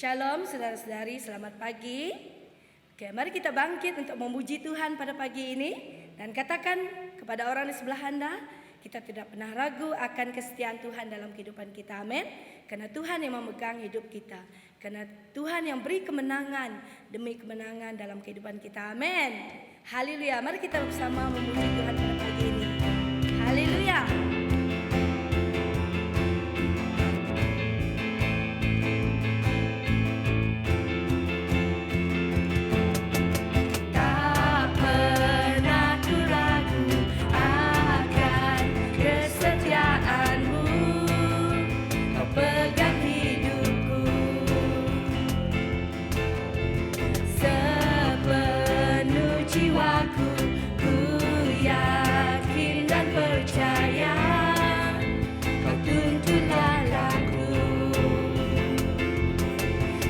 Shalom saudara-saudari, selamat pagi. Oke, mari kita bangkit untuk memuji Tuhan pada pagi ini. Dan katakan kepada orang di sebelah Anda, kita tidak pernah ragu akan kesetiaan Tuhan dalam kehidupan kita, amin. Karena Tuhan yang memegang hidup kita, karena Tuhan yang beri kemenangan demi kemenangan dalam kehidupan kita, amin. Haleluya, mari kita bersama memuji Tuhan pada pagi ini. Haleluya.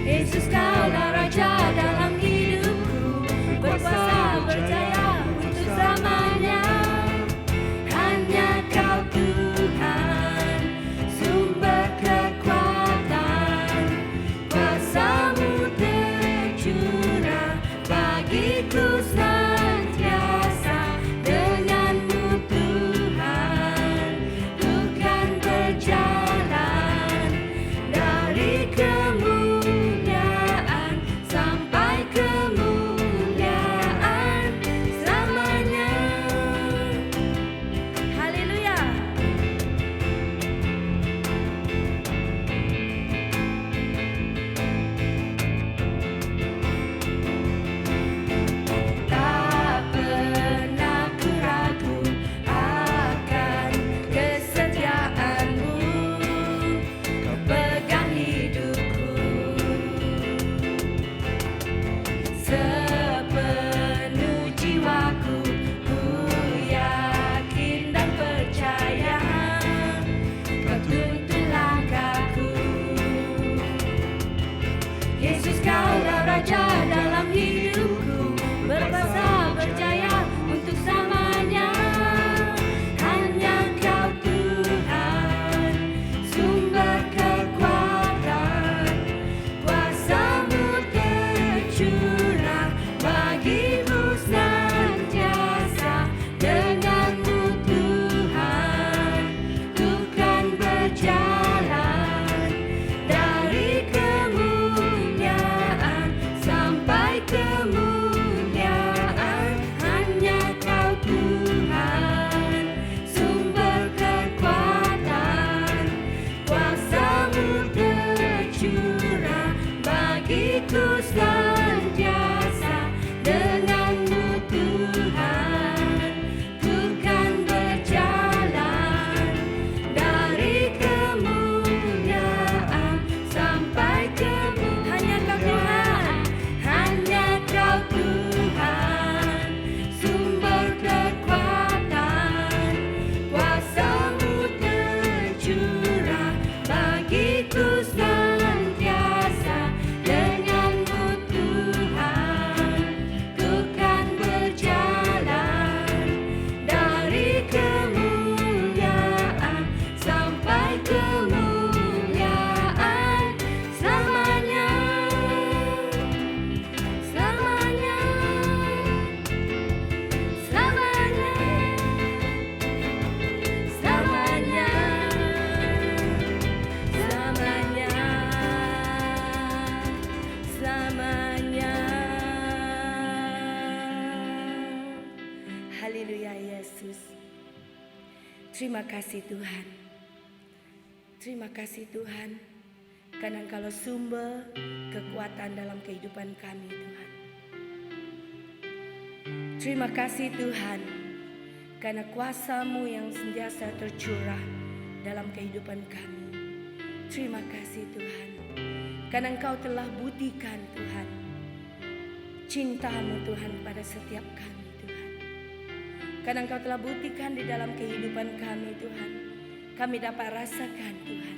Yesus, Kaulah Raja dalam hidupku, berkuasa berjaya untuk selamanya. Hanya Kau Tuhan, sumber kekuatan, kuasa-Mu tercurah bagiku senantiasa. Dengan-Mu Tuhan, ku kan berjalan dari kemuliaan sampai kemuliaan selamanya. Haleluya. Tak pernah ku ragu akan kesetiaan-Mu, Kau pegang hidupku. Sepenuh jiwaku, ku yakin dan percaya, Kau tuntun langkahku. Yesus, Kaulah Raja dalam hidupku, berkuasa berjaya untuk selamanya. Hanya Kau Tuhan, sumber kekuatan, kuasa-Mu tercurah bagiku senantiasa. Dengan-Mu Tuhan, ku kan berjalan dari kemuliaan sampai kemuliaan. Hanya Kau Tuhan, sumber kekuatan, kuasa-Mu tercurah bagiku senantiasa. Dengan-Mu Tuhan, ku kan berjalan dari kemuliaan sampai kemuliaan. Hanya Kau Tuhan, sumber kekuatan, kuasa-Mu tercurah bagiku senantiasa. Dengan-Mu Tuhan, ku kan berjalan dari kemuliaan sampai kemuliaan selamanya. Selamanya, selamanya, selamanya, selamanya, selamanya. Haleluya Yesus. Terima kasih Tuhan. Terima kasih Tuhan, karena Engkaulah sumber kekuatan dalam kehidupan kami Tuhan. Terima kasih Tuhan, karena kuasa-Mu yang senantiasa tercurah dalam kehidupan kami. Terima kasih Tuhan, karena Engkau telah buktikan Tuhan cinta-Mu Tuhan pada setiap kami Tuhan. Karena Engkau telah buktikan di dalam kehidupan kami Tuhan, kami dapat rasakan Tuhan,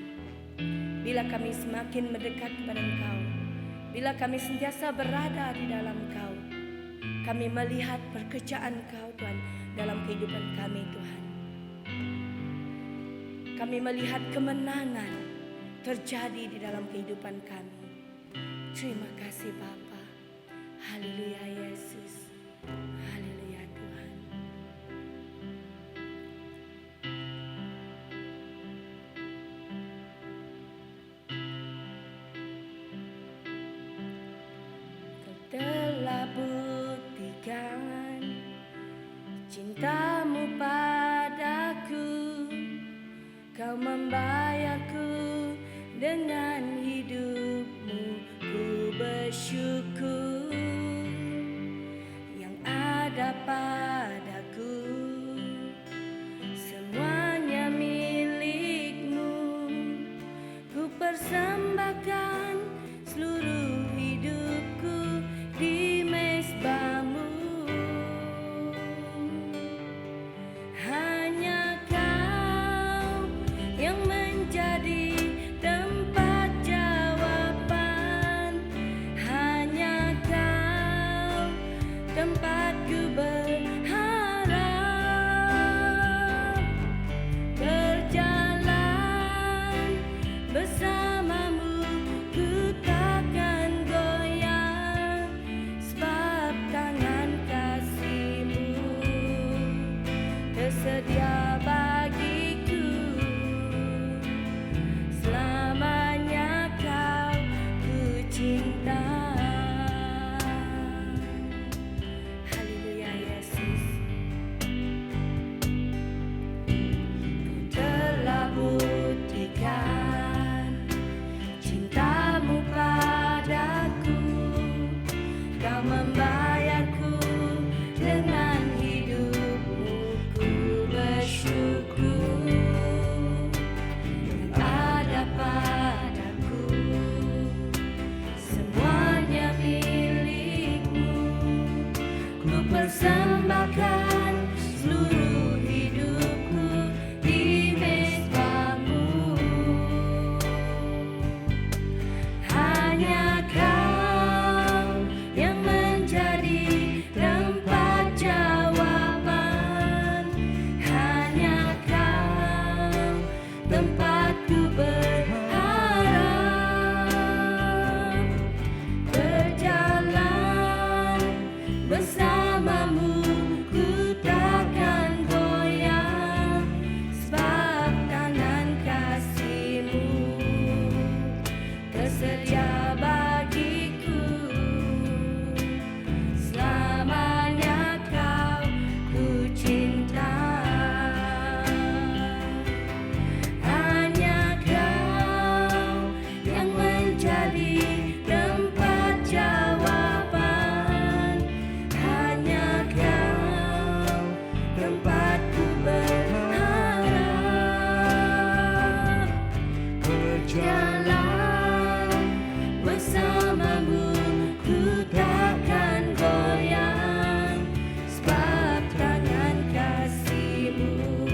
bila kami semakin mendekat kepada Engkau, bila kami sentiasa berada di dalam Engkau, kami melihat pekerjaan Engkau Tuhan dalam kehidupan kami Tuhan. Kami melihat kemenangan terjadi di dalam kehidupan kami. Terima kasih Bapa. Haleluya Yesus. Haleluya Tuhan. Kau telah buktikan cintamu padaku. Kau membayarku dengan hidupmu. Ku bersyukur yang ada padaku, semuanya milikmu. Ku persembahkan seluruh hidupku di mezbamu. Hanya Kau yang menjadi tempat jawaban. Hanya Kau tempatku berharap. Berjalan bersamamu ku takkan goyang, sebab tangan kasih-Mu tersedia bagiku. Selamanya Kau ku cinta. Haleluya Yesus. Kau telah buktikan cintamu padaku. Kau membayarku dengan hidupmu. Ku bersyukur yang ada padaku, semuanya milikmu. Ku persembahkan seluruh hidupku di mezbamu. Hanya Kau yang menjadi tempat jawaban. Hanya Kau tempatku berharap. Berjalan bersamamu ku takkan goyang, sebab tangan kasih-Mu tersedia bagiku. Selamanya Kau ku cinta. Hanya Kau yang menjadi tempat jawaban. Hanya Kau tempatku berharap. Berjalan bersamamu ku takkan goyang, sebab tangan kasih-Mu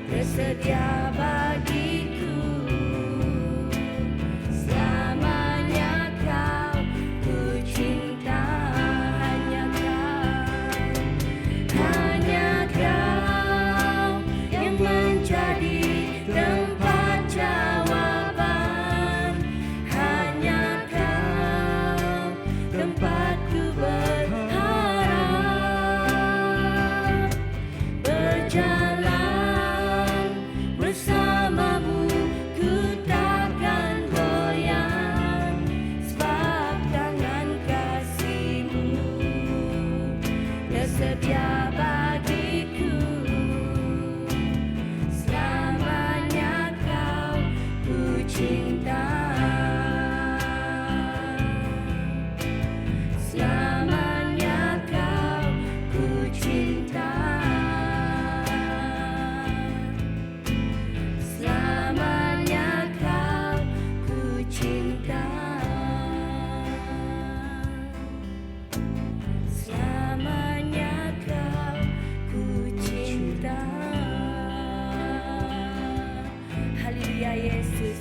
tersedia bagiku. Selamanya Kau ku cinta. Hanya Kau yang menjadi tempat jawaban. Hanya Kau tempatku berharap. Berjalan bersamamu ku takkan goyang, sebab tangan kasih-Mu tersedia bagiku. Selamanya Kau ku cinta. Selamanya Kau ku cinta. Selamanya Kau ku cinta. Selamanya Kau ku cinta. Haleluya Yesus.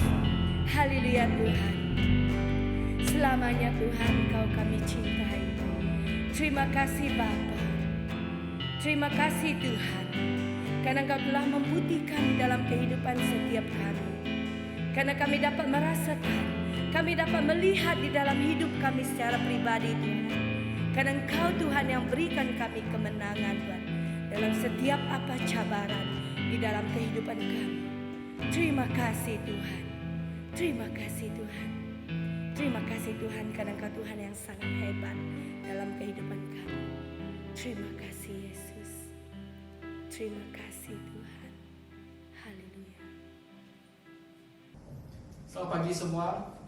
Haleluya Tuhan. Selamanya Tuhan Kau kami cintai. Terima kasih Bapa. Terima kasih Tuhan, karena Engkau telah membuktikan dalam kehidupan setiap kami. Karena kami dapat merasakan, kami kami dapat melihat di dalam hidup kami secara pribadi Tuhan. Karena Engkau Tuhan yang berikan kami kemenangan Tuhan dalam setiap apa cabaran di dalam kehidupan kami. Terima kasih Tuhan. Terima kasih Tuhan. Terima kasih Tuhan karena Engkau Tuhan yang sangat hebat dalam kehidupan kami. Terima kasih Yesus. Terima kasih Tuhan. Haleluya. Selamat pagi semua.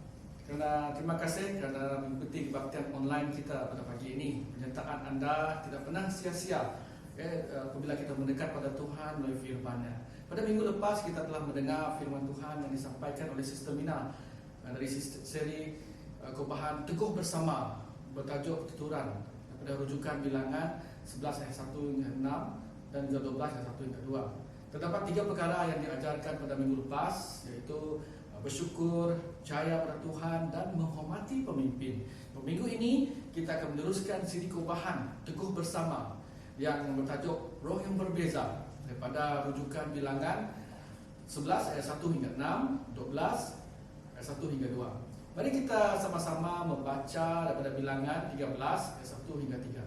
Terima kasih kerana mengikuti kebaktian online kita pada pagi ini. Penyertaan anda tidak pernah sia-sia apabila kita mendekat pada Tuhan melalui firman-Nya. Pada minggu lepas kita telah mendengar firman Tuhan yang disampaikan oleh Sister Mina dari seri Kobahan Teguh Bersama bertajuk Tuturan daripada rujukan Bilangan 11 ayat 1 hingga 6 dan juga 12 ayat 1 hingga 2. Terdapat 3 perkara yang diajarkan pada minggu lepas, iaitu bersyukur, percaya pada Tuhan dan menghormati pemimpin. Minggu ini kita akan meneruskan siri Kobahan Teguh Bersama yang bertajuk Roh yang Berbeza daripada rujukan Bilangan 11 ayat 1 hingga 6, 12 ayat 1 hingga 2. Mari kita sama-sama membaca daripada Bilangan 13 ayat 1 hingga 3.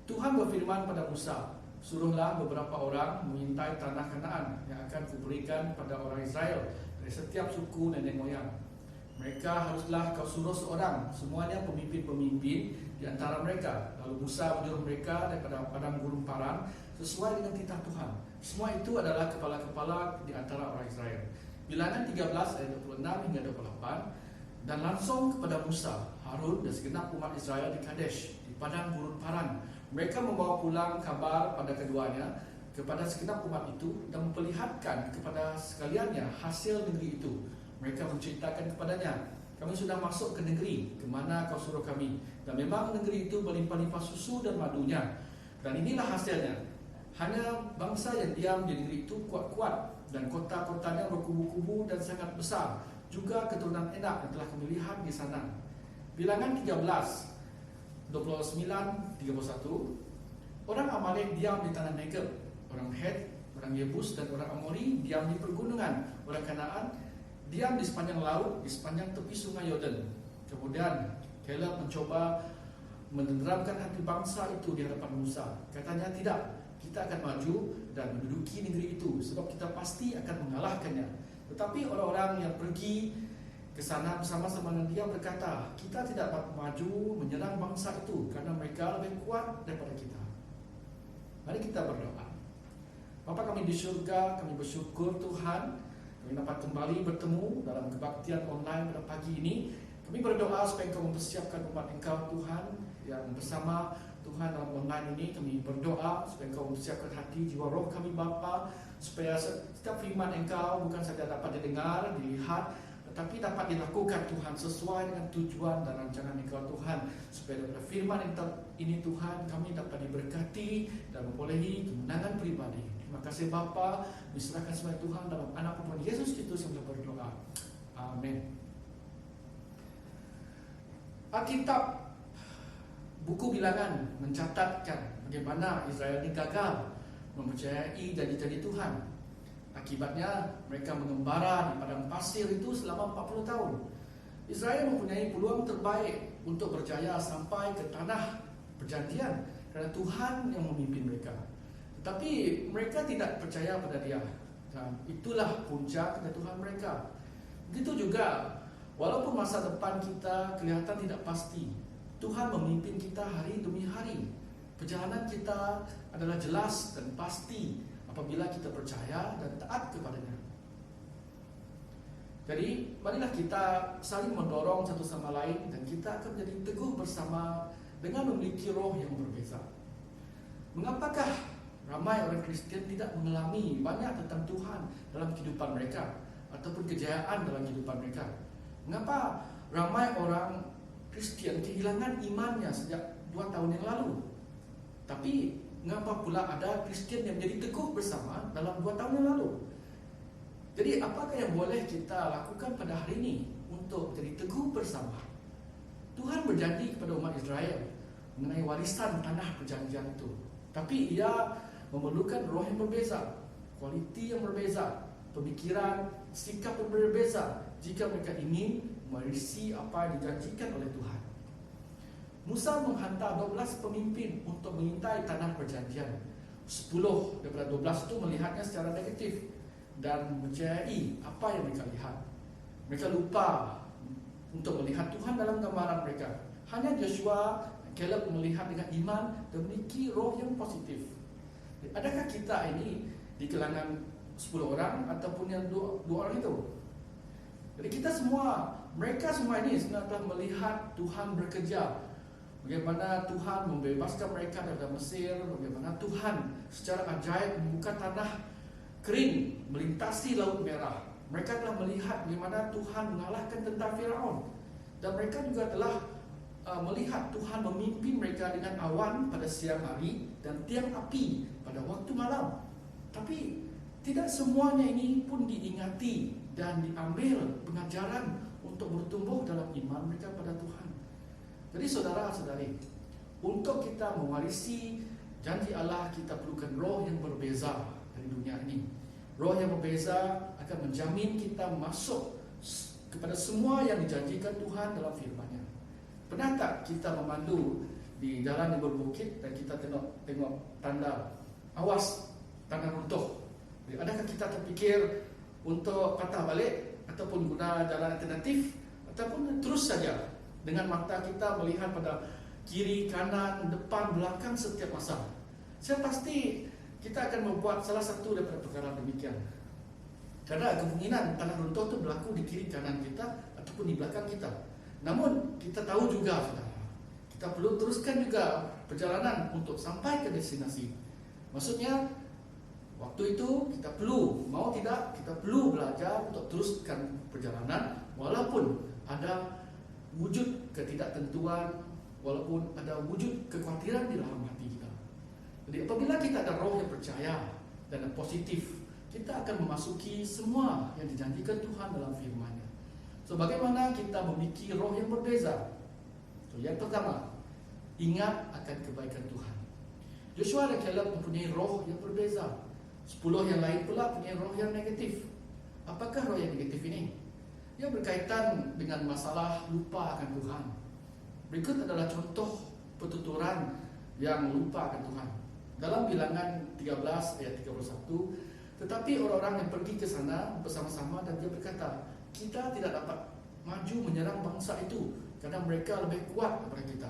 Tuhan berfirman pada Musa, "Suruhlah beberapa orang mengintai tanah Kanaan yang akan kuberikan pada orang Israel dari setiap suku nenek moyang. Mereka haruslah kau suruh seorang, semuanya pemimpin-pemimpin di antara mereka." Lalu Musa menyuruh mereka daripada padang gurun Paran sesuai dengan titah Tuhan. Semua itu adalah kepala-kepala di antara orang Israel. Bilangan 13 ayat 26 hingga 28. Dan langsung kepada Musa, Harun dan segenap umat Israel di Kadesh, di padang gurun Paran. Mereka membawa pulang kabar pada keduanya kepada segenap umat itu dan memperlihatkan kepada sekaliannya hasil negeri itu. Mereka menceritakan kepadanya, "Kami sudah masuk ke negeri ke mana kau suruh kami, dan memang negeri itu berlimpah-limpah susu dan madunya. Dan inilah hasilnya. Hanya bangsa yang diam di negeri itu kuat-kuat, dan kota-kotanya berkubu-kubu dan sangat besar. Juga keturunan Enak yang telah kami lihat di sana." Bilangan 13 29 31. Orang Amalek diam di tanah Negeb, orang Het, orang Yebus dan orang Amori diam di pergunungan, orang Kanaan diam di sepanjang laut, di sepanjang tepi sungai Yordan. Kemudian Caleb mencoba menenteramkan hati bangsa itu di hadapan Musa. Katanya, "Tidak, kita akan maju dan menduduki negeri itu sebab kita pasti akan mengalahkannya." Tetapi orang-orang yang pergi ke sana bersama-sama dengan dia berkata, "Kita tidak dapat maju menyerang bangsa itu karena mereka lebih kuat daripada kita." Mari kita berdoa. Bapa kami di surga, kami bersyukur Tuhan kami dapat kembali bertemu dalam kebaktian online pada pagi ini. Kami berdoa supaya Engkau mempersiapkan umat Engkau Tuhan yang bersama Tuhan dalam online ini. Kami berdoa supaya Engkau mempersiapkan hati jiwa roh kami Bapa, supaya setiap firman Engkau bukan saja dapat didengar, dilihat, tetapi dapat dilakukan Tuhan sesuai dengan tujuan dan rancangan Engkau Tuhan. Supaya daripada firman ini Tuhan kami dapat diberkati dan memperolehi kemenangan pribadi. Terima kasih Bapa, diserahkan semua Tuhan dalam anak Tuhan Yesus Kristus yang telah berdoa. Amin. Alkitab buku Bilangan mencatatkan bagaimana Israel ini gagal mempercayai janji-janji Tuhan. Akibatnya mereka mengembara di padang pasir itu selama 40 tahun. Israel mempunyai peluang terbaik untuk berjaya sampai ke tanah perjanjian kerana Tuhan yang memimpin mereka. Tetapi mereka tidak percaya pada Dia, dan itulah puncak kejatuhan mereka. Begitu juga, walaupun masa depan kita kelihatan tidak pasti, Tuhan memimpin kita hari demi hari. Perjalanan kita adalah jelas dan pasti apabila kita percaya dan taat kepadanya. Jadi, marilah kita saling mendorong satu sama lain dan kita akan menjadi teguh bersama dengan memiliki roh yang berbeza. Mengapakah ramai orang Kristian tidak mengalami banyak tentang Tuhan dalam kehidupan mereka ataupun kejayaan dalam kehidupan mereka? Mengapa ramai orang Kristian kehilangan imannya sejak 2 tahun yang lalu? Tapi mengapa pula ada Kristian yang menjadi teguh bersama dalam 2 tahun yang lalu? Jadi apakah yang boleh kita lakukan pada hari ini untuk menjadi teguh bersama? Tuhan berjanji kepada umat Israel mengenai warisan tanah perjanjian itu. Tapi ia memerlukan roh yang berbeza, kualiti yang berbeza, pemikiran, sikap yang berbeza jika mereka ingin mewarisi apa yang dijanjikan oleh Tuhan. Musa menghantar 12 pemimpin untuk mengintai tanah perjanjian. 10 daripada 12 itu melihatnya secara negatif dan mempercayai apa yang mereka lihat. Mereka lupa untuk melihat Tuhan dalam gambaran mereka. Hanya Joshua dan Caleb melihat dengan iman dan memiliki roh yang positif. Adakah kita ini di kalangan 10 orang ataupun yang dua orang itu? Jadi kita semua, mereka semua ini sebenarnya telah melihat Tuhan bekerja. Bagaimana Tuhan membebaskan mereka dari Mesir, bagaimana Tuhan secara ajaib membuka tanah kering, melintasi Laut Merah. Mereka telah melihat bagaimana Tuhan mengalahkan tentara Firaun. Dan mereka juga telah melihat Tuhan memimpin mereka dengan awan pada siang hari dan tiang api pada waktu malam. Tapi tidak semuanya ini pun diingati dan diambil pengajaran untuk bertumbuh dalam iman mereka pada Tuhan. Jadi saudara-saudari, untuk kita mewarisi janji Allah, kita perlukan roh yang berbeza dari dunia ini. Roh yang berbeza akan menjamin kita masuk kepada semua yang dijanjikan Tuhan dalam firman-Nya. Pernah tak kita memandu di jalan yang berbukit dan kita tengok tanda awas tanah runtuh? Adakah kita terfikir untuk patah balik ataupun guna jalan alternatif, ataupun terus saja dengan mata kita melihat pada kiri, kanan, depan, belakang setiap masa? Saya pasti kita akan membuat salah satu daripada perkara demikian. Karena kemungkinan tanah runtuh itu berlaku di kiri kanan kita ataupun di belakang kita. Namun kita tahu juga, saudara, kita perlu teruskan juga perjalanan untuk sampai ke destinasi. Maksudnya, waktu itu kita perlu, mau tidak, kita perlu belajar untuk teruskan perjalanan walaupun ada wujud ketidaktentuan, walaupun ada wujud kekhawatiran di dalam hati kita. Jadi apabila kita ada roh yang percaya dan yang positif, kita akan memasuki semua yang dijanjikan Tuhan dalam firman-Nya. So, bagaimana kita memiliki roh yang berbeza? So, yang pertama, ingat akan kebaikan Tuhan. Joshua dan Caleb mempunyai roh yang berbeza. 10 yang lain pula punya roh yang negatif. Apakah roh yang negatif ini? Ia berkaitan dengan masalah lupa akan Tuhan. Berikut adalah contoh pertuturan yang lupa akan Tuhan. Dalam Bilangan 13 ayat 31, tetapi orang-orang yang pergi ke sana bersama-sama dan dia berkata, kita tidak dapat maju menyerang bangsa itu karena mereka lebih kuat daripada kita.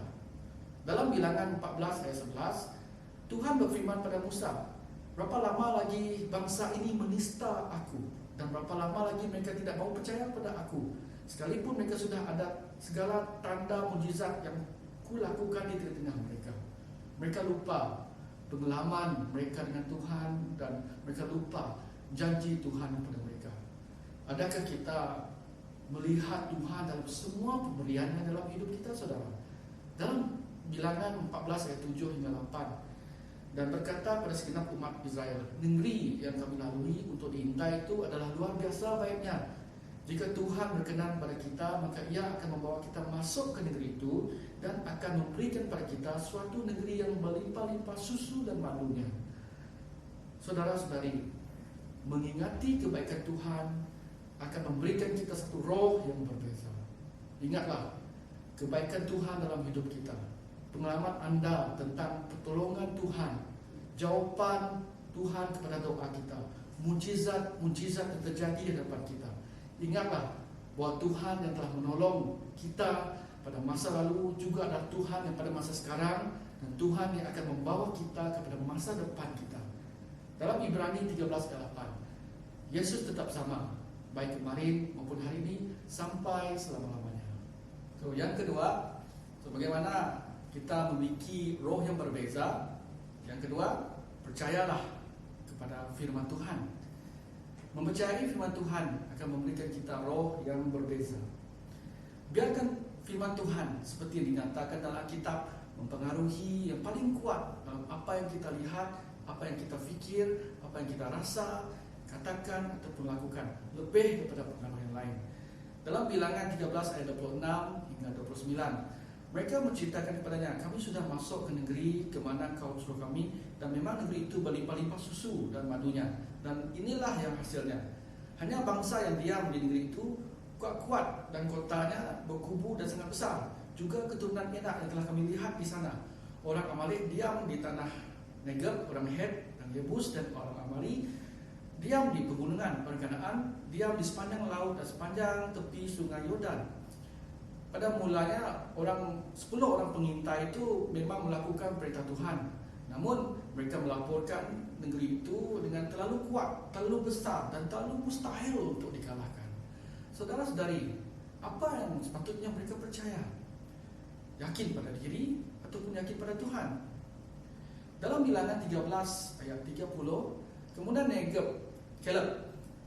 Dalam Bilangan 14 ayat 11, Tuhan berfirman pada Musa, berapa lama lagi bangsa ini menista aku, dan berapa lama lagi mereka tidak mau percaya pada aku, sekalipun mereka sudah ada segala tanda mujizat yang kulakukan di tengah-tengah mereka. Mereka lupa pengalaman mereka dengan Tuhan dan mereka lupa janji Tuhan kepada mereka. Adakah kita melihat Tuhan dalam semua pemberiannya dalam hidup kita, saudara? Dalam Bilangan 14 ayat 7 hingga 8, dan berkata pada segenap umat Israel, negeri yang kami lalui untuk diintai itu adalah luar biasa baiknya. Jika Tuhan berkenan pada kita, maka Ia akan membawa kita masuk ke negeri itu dan akan memberikan pada kita suatu negeri yang berlimpah-limpah susu dan madunya. Saudara-saudari, mengingati kebaikan Tuhan akan memberikan kita satu roh yang berbeza. Ingatlah, kebaikan Tuhan dalam hidup kita, pengalaman Anda tentang pertolongan Tuhan, jawapan Tuhan kepada doa kita, mujizat-mujizat yang terjadi di hadapan kita. Ingatlah bahwa Tuhan yang telah menolong kita pada masa lalu juga adalah Tuhan yang pada masa sekarang, dan Tuhan yang akan membawa kita kepada masa depan kita. Dalam Ibrani 13 ayat 8, Yesus tetap sama, baik kemarin maupun hari ini sampai selama-lamanya. So, yang kedua, bagaimana kita memiliki roh yang berbeza? Yang kedua, percayalah kepada firman Tuhan. Mempercayai firman Tuhan akan memberikan kita roh yang berbeza. Biarkan firman Tuhan seperti yang dinyatakan dalam Alkitab mempengaruhi yang paling kuat dalam apa yang kita lihat, apa yang kita fikir, apa yang kita rasa, katakan ataupun lakukan, lebih daripada pengaruh yang lain. Dalam Bilangan 13 ayat 26 hingga 29, mereka menceritakan kepadanya, kami sudah masuk ke negeri ke mana kau suruh kami, dan memang negeri itu berlimpah-limpah susu dan madunya, dan inilah yang hasilnya. Hanya bangsa yang diam di negeri itu kuat-kuat dan kotanya berkubu dan sangat besar. Juga keturunan Enak yang telah kami lihat di sana. Orang Amalek diam di tanah Negeb, orang Het, orang Yebus dan orang Amali diam di pegunungan. Orang Kanaan diam di sepanjang laut dan sepanjang tepi sungai Yordan. Pada mulanya 10 orang pengintai itu memang melakukan perintah Tuhan. Namun mereka melaporkan negeri itu dengan terlalu kuat, terlalu besar dan terlalu mustahil untuk dikalahkan. Saudara-saudari, apa yang sepatutnya mereka percaya? Yakin pada diri ataupun yakin pada Tuhan? Dalam Bilangan 13 ayat 30, kemudian Caleb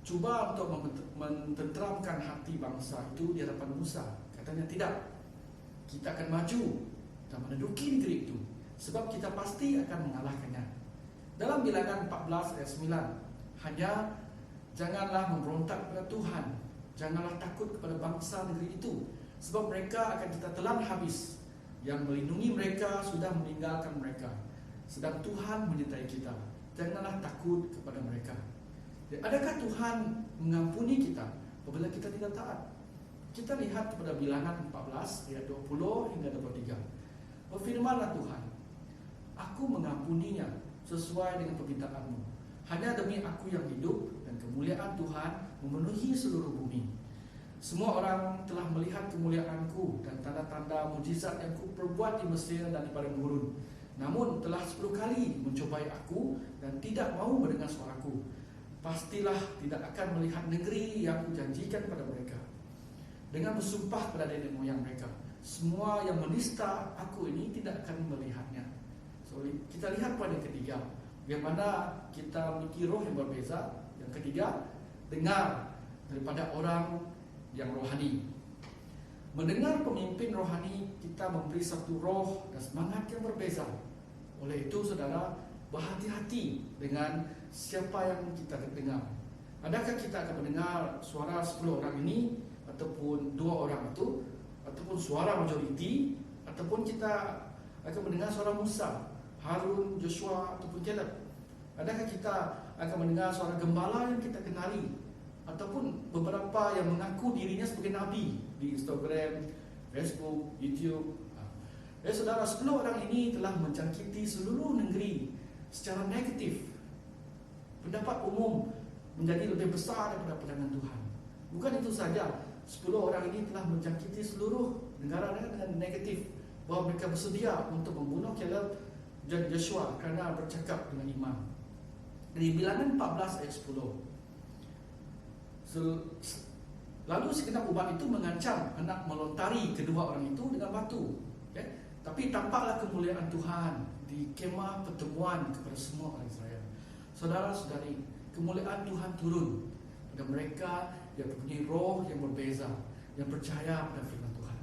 cuba untuk mententeramkan hati bangsa itu di hadapan Musa. Katanya, tidak, kita akan maju dan menduduki negeri itu, sebab kita pasti akan mengalahkannya. Dalam Bilangan 14 ayat 9, hanya janganlah memberontak kepada Tuhan, janganlah takut kepada bangsa negeri itu, sebab mereka akan kita telan habis. Yang melindungi mereka sudah meninggalkan mereka, sedang Tuhan menyertai kita. Janganlah takut kepada mereka. Adakah Tuhan mengampuni kita apabila kita tidak taat? Kita lihat kepada Bilangan 14 ayat 20 hingga 23. Berfirmanlah Tuhan, aku mengampuninya sesuai dengan permintaanmu. Hanya demi aku yang hidup dan kemuliaan Tuhan memenuhi seluruh bumi. Semua orang telah melihat kemuliaanku dan tanda-tanda mujizat yang kuperbuat di Mesir dan di padang gurun. Namun telah 10 kali mencobai aku dan tidak mau mendengar suaraku. Pastilah tidak akan melihat negeri yang kujanjikan pada mereka. Dengan bersumpah pada nenek moyang mereka, semua yang menista aku ini tidak akan melihatnya. So, kita lihat pada yang ketiga, bagaimana kita memiliki roh yang berbeza. Yang ketiga, dengar daripada orang yang rohani. Mendengar pemimpin rohani, kita memberi satu roh dan semangat yang berbeza. Oleh itu, saudara, berhati-hati dengan siapa yang kita dengar. Adakah kita akan mendengar suara 10 orang ini, ataupun 2 orang itu, ataupun suara majoriti, ataupun kita akan mendengar suara Musa, Harun, Joshua ataupun Caleb? Adakah kita akan mendengar suara gembala yang kita kenali, ataupun beberapa yang mengaku dirinya sebagai nabi di Instagram, Facebook, YouTube? Saudara, 10 orang ini telah menjangkiti seluruh negeri secara negatif. Pendapat umum menjadi lebih besar daripada pandangan Tuhan. Bukan itu saja, 10 orang ini telah menjangkiti seluruh negara dengan negatif, bahawa mereka bersedia untuk membunuh Caleb dan Joshua kerana bercakap dengan iman. Dari Bilangan 14 ayat 10, lalu segenap umat itu mengancam hendak melontari kedua orang itu dengan batu. Tapi tampaklah kemuliaan Tuhan di kemah pertemuan kepada semua orang Israel. Saudara-saudari, kemuliaan Tuhan turun pada mereka yang mempunyai roh yang berbeza, yang percaya pada firman Tuhan.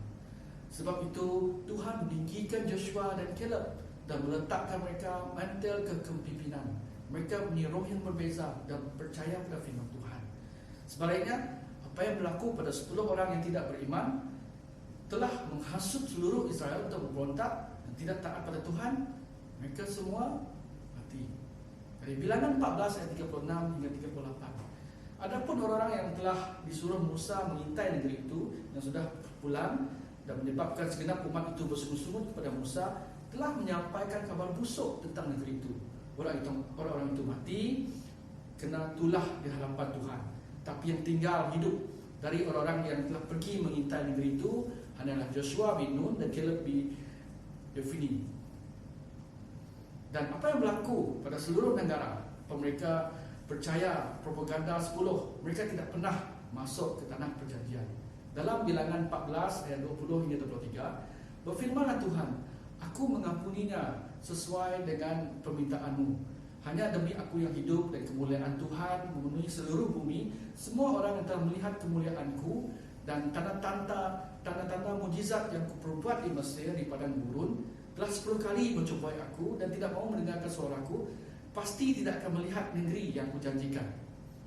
Sebab itu Tuhan meninggikan Joshua dan Caleb dan meletakkan mereka mantel kepimpinan. Mereka mempunyai roh yang berbeza dan percaya pada firman Tuhan. Sebaliknya, apa yang berlaku pada 10 orang yang tidak beriman telah menghasut seluruh Israel untuk memberontak dan tidak taat pada Tuhan. Mereka semua mati. Dari Bilangan 14 ayat 36 hingga 38. Adapun orang-orang yang telah disuruh Musa mengintai negeri itu, yang sudah pulang dan menyebabkan segenap umat itu bersungguh-sungguh kepada Musa, telah menyampaikan kabar busuk tentang negeri itu. Orang-orang itu mati kena tulah di hadapan Tuhan. Tapi yang tinggal hidup dari orang-orang yang telah pergi mengintai negeri itu hanyalah Joshua bin Nun dan Caleb bin Yefune. Dan apa yang berlaku pada seluruh negara? Mereka percaya propaganda 10. Mereka tidak pernah masuk ke tanah perjanjian. Dalam Bilangan 14 ayat 20 hingga 23, berfirmanlah Tuhan, aku mengampuninya sesuai dengan permintaanmu. Hanya demi aku yang hidup dan kemuliaan Tuhan memenuhi seluruh bumi. Semua orang yang telah melihat kemuliaanku dan tanda-tanda mujizat yang kuperbuat di Mesir di padang gurun, telah 10 kali mencobai aku dan tidak mau mendengarkan suaraku, pasti tidak akan melihat negeri yang kujanjikan,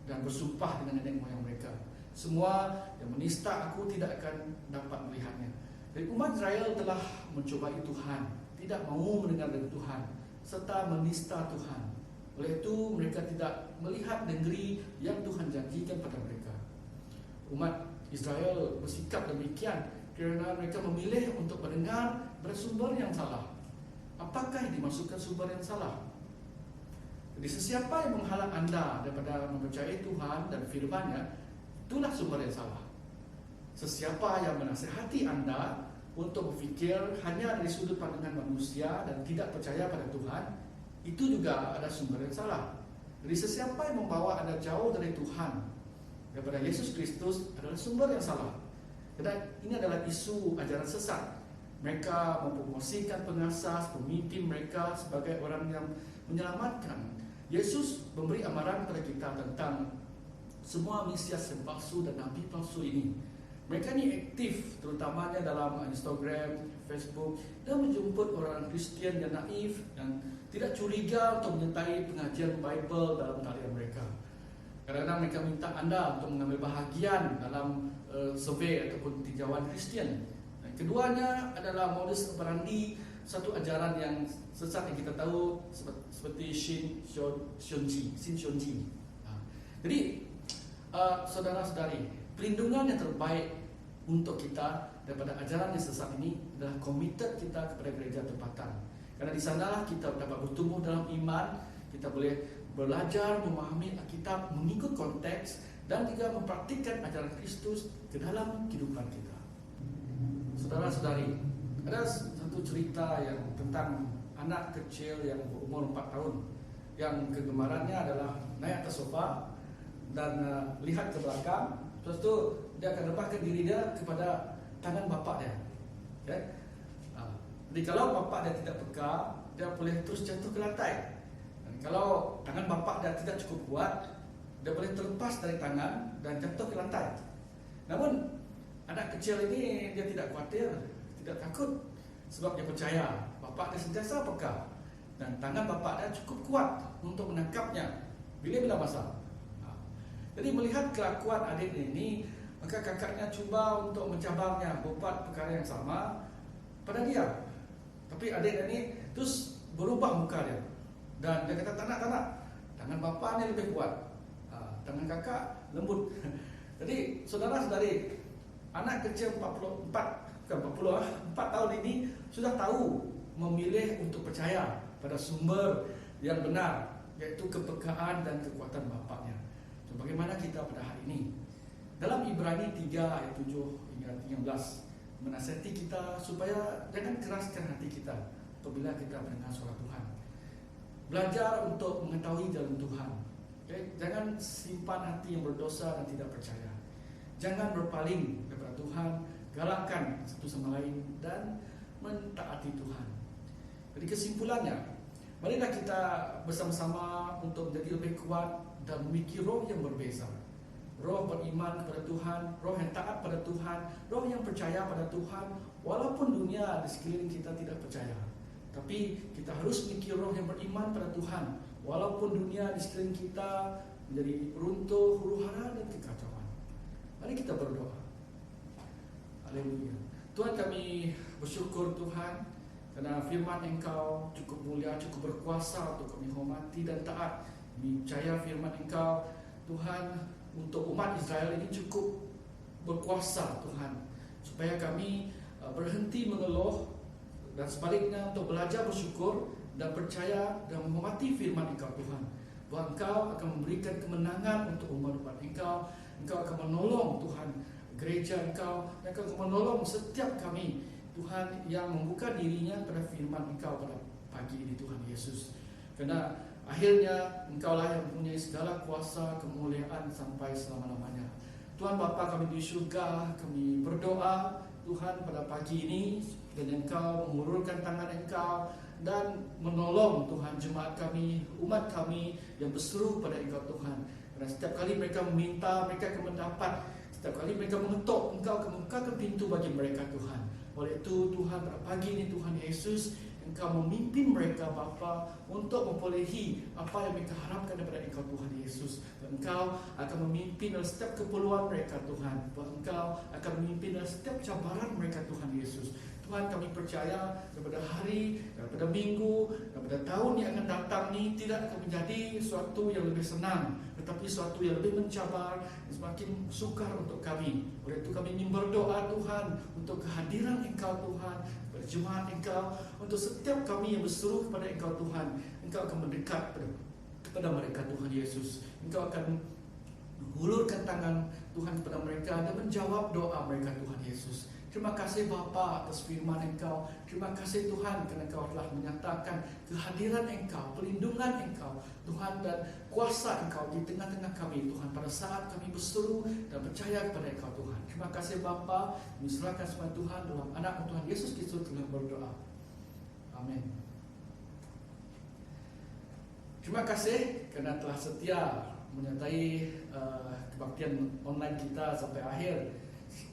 dan bersumpah dengan nenek moyang mereka. Semua yang menista aku tidak akan dapat melihatnya. Dari umat Israel telah mencobai Tuhan, tidak mau mendengar dari Tuhan, serta menista Tuhan. Oleh itu mereka tidak melihat negeri yang Tuhan janjikan pada mereka. Umat Israel bersikap demikian kerana mereka memilih untuk mendengar bersumber yang salah. Apakah yang dimaksudkan sumber yang salah? Jadi sesiapa yang menghalang anda daripada mempercayai Tuhan dan firman-Nya, itulah sumber yang salah. Sesiapa yang menasihati anda untuk berfikir hanya dari sudut pandangan manusia dan tidak percaya pada Tuhan, itu juga ada sumber yang salah. Jadi sesiapa yang membawa anda jauh dari Tuhan, daripada Yesus Kristus, adalah sumber yang salah. Karena ini adalah isu ajaran sesat. Mereka mempromosikan pengasas, pemimpin mereka sebagai orang yang menyelamatkan. Yesus memberi amaran kepada kita tentang semua Mesias yang palsu dan Nabi palsu ini. Mereka ni aktif terutamanya dalam Instagram, Facebook, dan menjemput orang Kristian yang naif dan tidak curiga untuk menyertai pengajian Bible dalam talian mereka. Kadang-kadang mereka minta anda untuk mengambil bahagian dalam survei ataupun tinjauan Kristian. Dan keduanya adalah modus operandi satu ajaran yang sesat yang kita tahu seperti Shin Shonji. Jadi saudara-saudari, perlindungan yang terbaik untuk kita daripada ajaran yang sesat ini adalah komited kita kepada gereja tempatan. Karena di sanalah kita dapat bertumbuh dalam iman, kita boleh belajar memahami Alkitab, mengikut konteks dan juga mempraktikkan ajaran Kristus ke dalam kehidupan kita. Saudara-saudari, ada satu cerita yang tentang anak kecil yang berumur 4 tahun yang kegemarannya adalah naik atas sofa dan lihat ke belakang. Terus tu dia akan lepaskan diri dia kepada tangan bapa dia. Okay? Jadi kalau bapa dia tidak peka, dia boleh terus jatuh ke lantai. Dan kalau tangan bapa dia tidak cukup kuat, dia boleh terlepas dari tangan dan jatuh ke lantai. Namun anak kecil ini dia tidak khawatir, tidak takut, sebab dia percaya bapa dia sentiasa peka dan tangan bapa dia cukup kuat untuk menangkapnya bila-bila masa. Jadi melihat kelakuan adik ini, maka kakaknya cuba untuk mencabarnya berbuat perkara yang sama pada dia. Tapi adik ini terus berubah muka dia dan dia kata tak nak, tangan bapa ni lebih kuat, tangan kakak lembut. Jadi saudara-saudari, anak kecil 4 tahun ini sudah tahu memilih untuk percaya pada sumber yang benar, iaitu kepekaan dan kekuatan bapaknya. So, bagaimana kita pada hari ini? Dalam Ibrani 3 ayat 7 hingga 13 menasihati kita supaya jangan keraskan hati kita apabila kita mendengar suara Tuhan. Belajar untuk mengetahui jalan Tuhan. Okay? Jangan simpan hati yang berdosa dan tidak percaya. Jangan berpaling kepada Tuhan, galakkan satu sama lain dan mentaati Tuhan. Jadi kesimpulannya, marilah kita bersama-sama untuk menjadi lebih kuat dan memiliki roh yang berbeza. Roh beriman kepada Tuhan, roh yang taat pada Tuhan, roh yang percaya pada Tuhan, walaupun dunia di sekeliling kita tidak percaya. Tapi kita harus memiliki roh yang beriman pada Tuhan, walaupun dunia di sekeliling kita menjadi runtuh, huru-hara dan kekacauan. Mari kita berdoa. Haleluya. Tuhan, kami bersyukur Tuhan kerana firman Engkau cukup mulia, cukup berkuasa untuk kami hormati dan taat. Kami percaya firman Engkau Tuhan untuk umat Israel ini cukup berkuasa Tuhan, supaya kami berhenti mengeluh dan sebaliknya untuk belajar bersyukur dan percaya dan menghormati firman Engkau Tuhan. Bahawa Engkau akan memberikan kemenangan untuk umat-umat Engkau. Engkau akan menolong Tuhan gereja Engkau, Engkau akan menolong setiap kami Tuhan yang membuka dirinya pada firman Engkau pada pagi ini Tuhan Yesus. Kerana akhirnya Engkaulah yang mempunyai segala kuasa, kemuliaan sampai selama-lamanya. Tuhan Bapa kami di syurga, kami berdoa Tuhan pada pagi ini dan Engkau mengulurkan tangan Engkau dan menolong Tuhan jemaat kami, umat kami yang berseru pada Engkau Tuhan. Kerana setiap kali mereka meminta, mereka akan mendapat. Setiap kali mereka mengetuk, Engkau akan membukakan pintu bagi mereka Tuhan. Oleh itu Tuhan pada pagi ini Tuhan Yesus, Engkau memimpin mereka Bapa untuk memperolehi apa yang mereka harapkan daripada Engkau Tuhan Yesus. Dan Engkau akan memimpin dalam setiap keperluan mereka Tuhan. Dan Engkau akan memimpin dalam setiap cabaran mereka Tuhan Yesus. Tuhan Tuhan, kami percaya daripada hari, daripada minggu, daripada tahun yang akan datang ni tidak akan menjadi suatu yang lebih senang, tetapi suatu yang lebih mencabar, semakin sukar untuk kami. Oleh itu kami ingin berdoa Tuhan untuk kehadiran Engkau Tuhan, kepada jemaat Engkau, untuk setiap kami yang berseru kepada Engkau Tuhan. Engkau akan mendekat kepada mereka Tuhan Yesus. Engkau akan hulurkan tangan Tuhan kepada mereka dan menjawab doa mereka Tuhan Yesus. Terima kasih Bapa atas firman Engkau. Terima kasih Tuhan kerana Engkau telah menyatakan kehadiran Engkau, pelindungan Engkau Tuhan, dan kuasa Engkau di tengah-tengah kami Tuhan pada saat kami berseru dan percaya kepada Engkau Tuhan. Terima kasih Bapa. Kami serahkan semua Tuhan dalam anak Tuhan Yesus Kristus telah berdoa. Amin. Terima kasih kerana telah setia menyertai kebaktian online kita sampai akhir.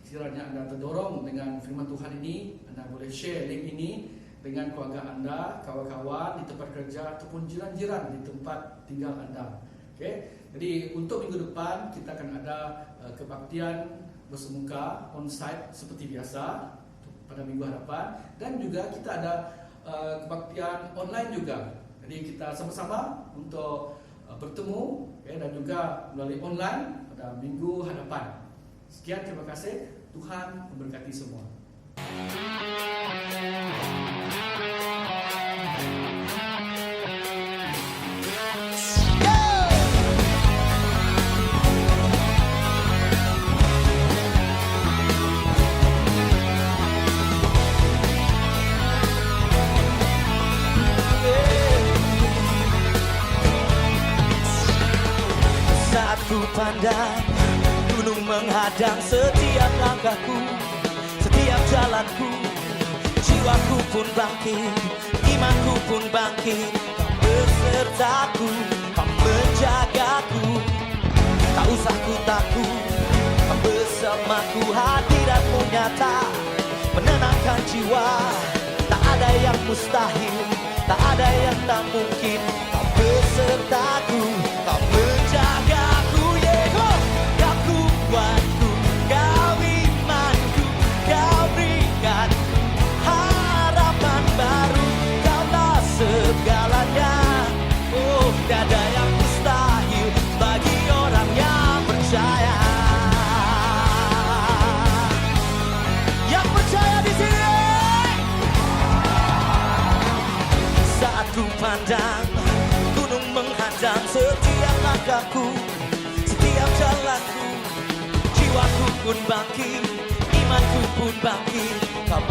Kiranya anda terdorong dengan firman Tuhan ini, anda boleh share link ini dengan keluarga anda, kawan-kawan di tempat kerja ataupun jiran-jiran di tempat tinggal anda. Okay? Jadi untuk minggu depan kita akan ada kebaktian bersemuka on-site seperti biasa pada minggu hadapan, dan juga kita ada kebaktian online juga. Jadi kita sama-sama untuk bertemu, okay, dan juga melalui online pada minggu hadapan. Sekian, terima kasih. Tuhan memberkati semua. Saat ku pandang gunung menghadang setiap langkahku, setiap jalanku, jiwaku pun bangkit, imanku pun bangkit. Kau besertaku, kau menjagaku, tak usah ku takut, kau bersamaku. Hadiratmu nyata, menenangkan jiwa. Tak ada yang mustahil, tak ada yang tak mungkin. Kau besertaku, kau menjagaku. Kau kuatku, kau imanku, kau berikan harapan baru. Kaulah segalanya. Oh, tiada yang mustahil bagi orang yang percaya. Yang percaya di sini. Saat ku pandang gunung menghadang setiap langkahku, setiap jalanku, jiwaku pun bangkit, imanku pun bangkit. Kau